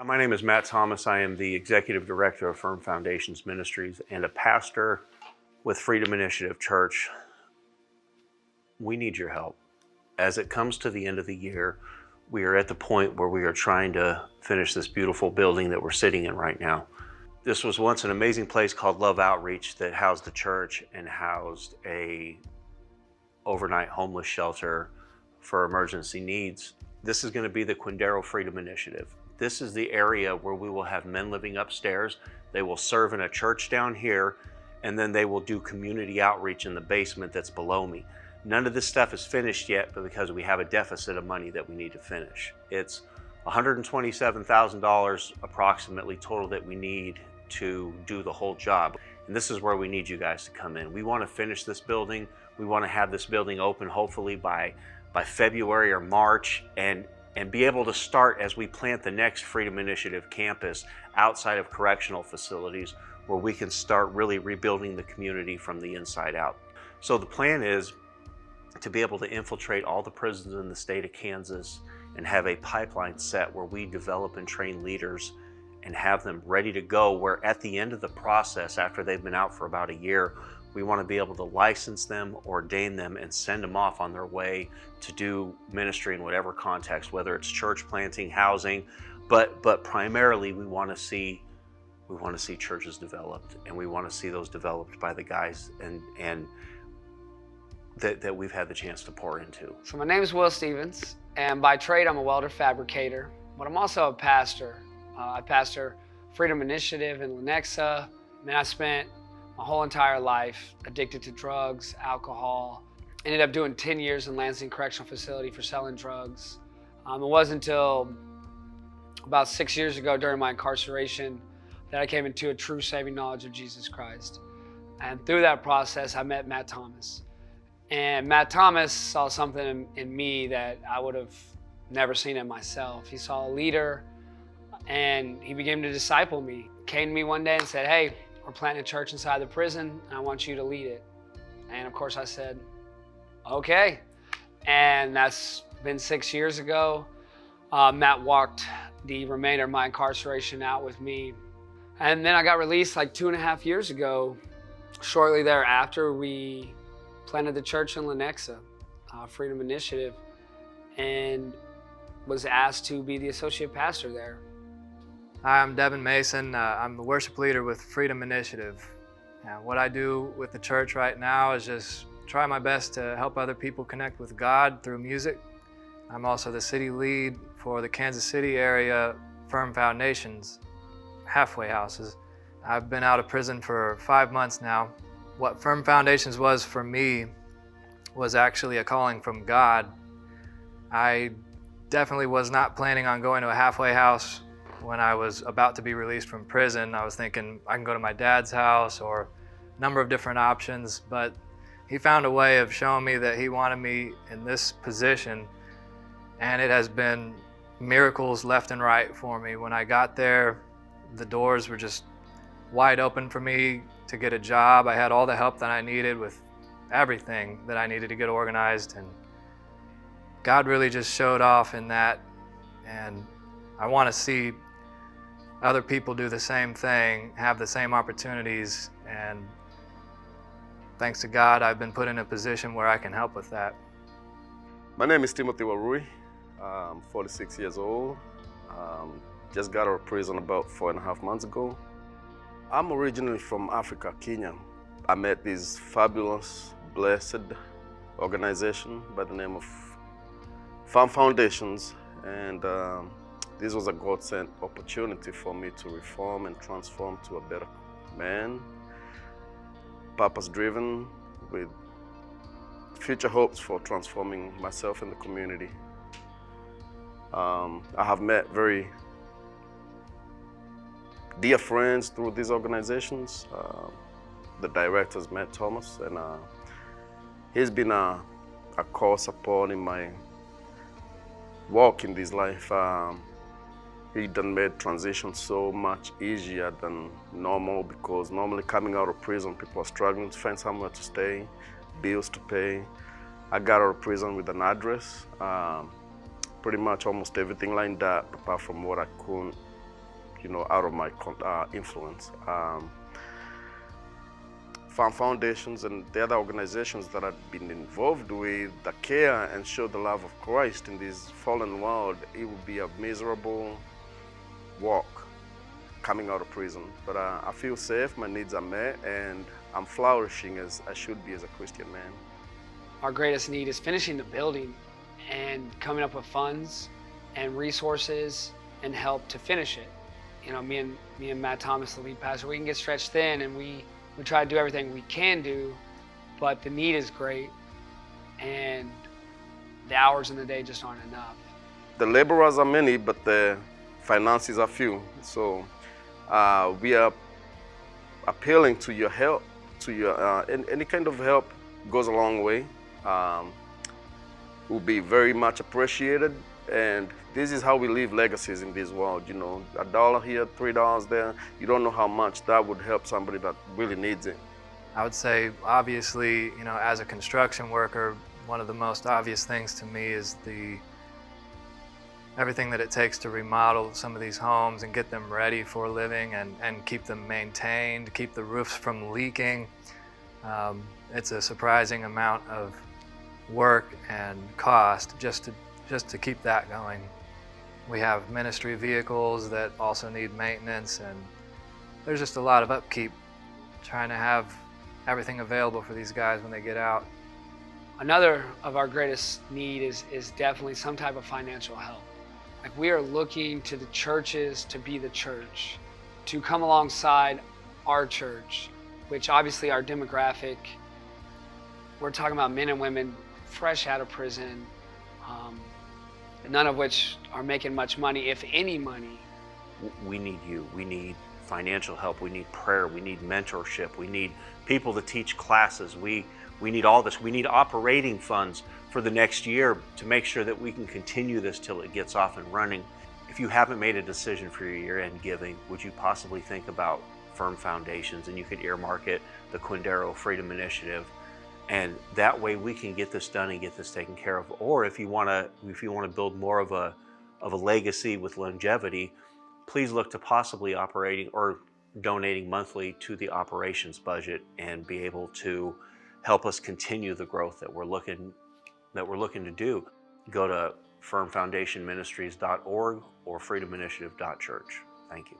My name is Matt Thomas. I am the Executive Director of Firm Foundations Ministries and a pastor with Freedom Initiative Church. We need your help. As it comes to the end of the year, we are at the point where we are trying to finish this beautiful building that we're sitting in right now. This was once an amazing place called Love Outreach that housed the church and housed a overnight homeless shelter for emergency needs. This is going to be the Quindaro Freedom Initiative. This is the area where we will have men living upstairs. They will serve in a church down here, and then they will do community outreach in the basement that's below me. None of this stuff is finished yet, but because we have a deficit of money that we need to finish. It's $127,000 approximately total that we need to do the whole job. And this is where we need you guys to come in. We want to finish this building. We want to have this building open hopefully by February or March, and be able to start as we plant the next Freedom Initiative campus outside of correctional facilities, where we can start really rebuilding the community from the inside out. So the plan is to be able to infiltrate all the prisons in the state of Kansas and have a pipeline set where we develop and train leaders and have them ready to go, where at the end of the process, after they've been out for about a year, we want to be able to license them, ordain them, and send them off on their way to do ministry in whatever context, whether it's church planting, housing, but primarily we want to see churches developed, and we want to see those developed by the guys and that we've had the chance to pour into. So my name is Will Stevens, and by trade I'm a welder fabricator, but I'm also a pastor. I pastor Freedom Initiative in Lenexa. I spent my whole entire life addicted to drugs, alcohol. Ended up doing 10 years in Lansing Correctional Facility for selling drugs. It wasn't until about 6 years ago during my incarceration that I came into a true saving knowledge of Jesus Christ. And through that process, I met Matt Thomas. And Matt Thomas saw something in me that I would have never seen in myself. He saw a leader, and he began to disciple me. Came to me one day and said, "Hey, we're planting a church inside the prison, and I want you to lead it." And of course I said, okay. And that's been 6 years ago. Matt walked the remainder of my incarceration out with me. And then I got released like 2.5 years ago. Shortly thereafter, we planted the church in Lenexa, Freedom Initiative, and was asked to be the associate pastor there. Hi, I'm Devin Mason. I'm the worship leader with Freedom Initiative. What I do with the church right now is just try my best to help other people connect with God through music. I'm also the city lead for the Kansas City area Firm Foundations halfway houses. I've been out of prison for 5 months now. What Firm Foundations was for me was actually a calling from God. I definitely was not planning on going to a halfway house. When I was about to be released from prison, I was thinking I can go to my dad's house or a number of different options, but he found a way of showing me that he wanted me in this position, and it has been miracles left and right for me. When I got there, the doors were just wide open for me to get a job. I had all the help that I needed with everything that I needed to get organized, and God really just showed off in that, and I want to see other people do the same thing, have the same opportunities, and thanks to God, I've been put in a position where I can help with that. My name is Timothy Warui. I'm 46 years old. Just got out of prison about 4.5 months ago. I'm originally from Africa, Kenya. I met this fabulous, blessed organization by the name of Firm Foundations, and this was a God-sent opportunity for me to reform and transform to a better man, purpose-driven, with future hopes for transforming myself and the community. I have met very dear friends through these organizations. The director's Matt Thomas, and he's been a core support in my walk in this life. He done made transition so much easier than normal, because normally coming out of prison, people are struggling to find somewhere to stay, bills to pay. I got out of prison with an address, pretty much almost everything lined up, apart from what I couldn't out of my influence. Farm foundations and the other organizations that I've been involved with that care and show the love of Christ in this fallen world, it would be a miserable walk coming out of prison. But I feel safe, my needs are met, and I'm flourishing as I should be as a Christian man. Our greatest need is finishing the building and coming up with funds and resources and help to finish it. Me and Matt Thomas, the lead pastor, we can get stretched thin, and we try to do everything we can do, but the need is great, and the hours in the day just aren't enough. The laborers are many, but the finances are few. So we are appealing to your help, to your any kind of help goes a long way. Will be very much appreciated. And this is how we leave legacies in this world, $1 here, $3 there. You don't know how much that would help somebody that really needs it. I would say, obviously, as a construction worker, one of the most obvious things to me is everything that it takes to remodel some of these homes and get them ready for living and keep them maintained, keep the roofs from leaking. It's a surprising amount of work and cost just to keep that going. We have ministry vehicles that also need maintenance, and there's just a lot of upkeep trying to have everything available for these guys when they get out. Another of our greatest need is definitely some type of financial help. Like, we are looking to the churches to be the church, to come alongside our church, which obviously our demographic, we're talking about men and women fresh out of prison, none of which are making much money, if any money. We need you. We need financial help. We need prayer. We need mentorship. We need people to teach classes. We need all this. We need operating funds for the next year to make sure that we can continue this till it gets off and running. If you haven't made a decision for your year-end giving, would you possibly think about Firm Foundations? And you could earmark it, the Quindaro Freedom Initiative. And that way we can get this done and get this taken care of. Or if you want to build more of a legacy with longevity, please look to possibly operating or donating monthly to the operations budget and be able to help us continue the growth that we're looking to do. Go to firmfoundationministries.org or freedominitiative.church. Thank you.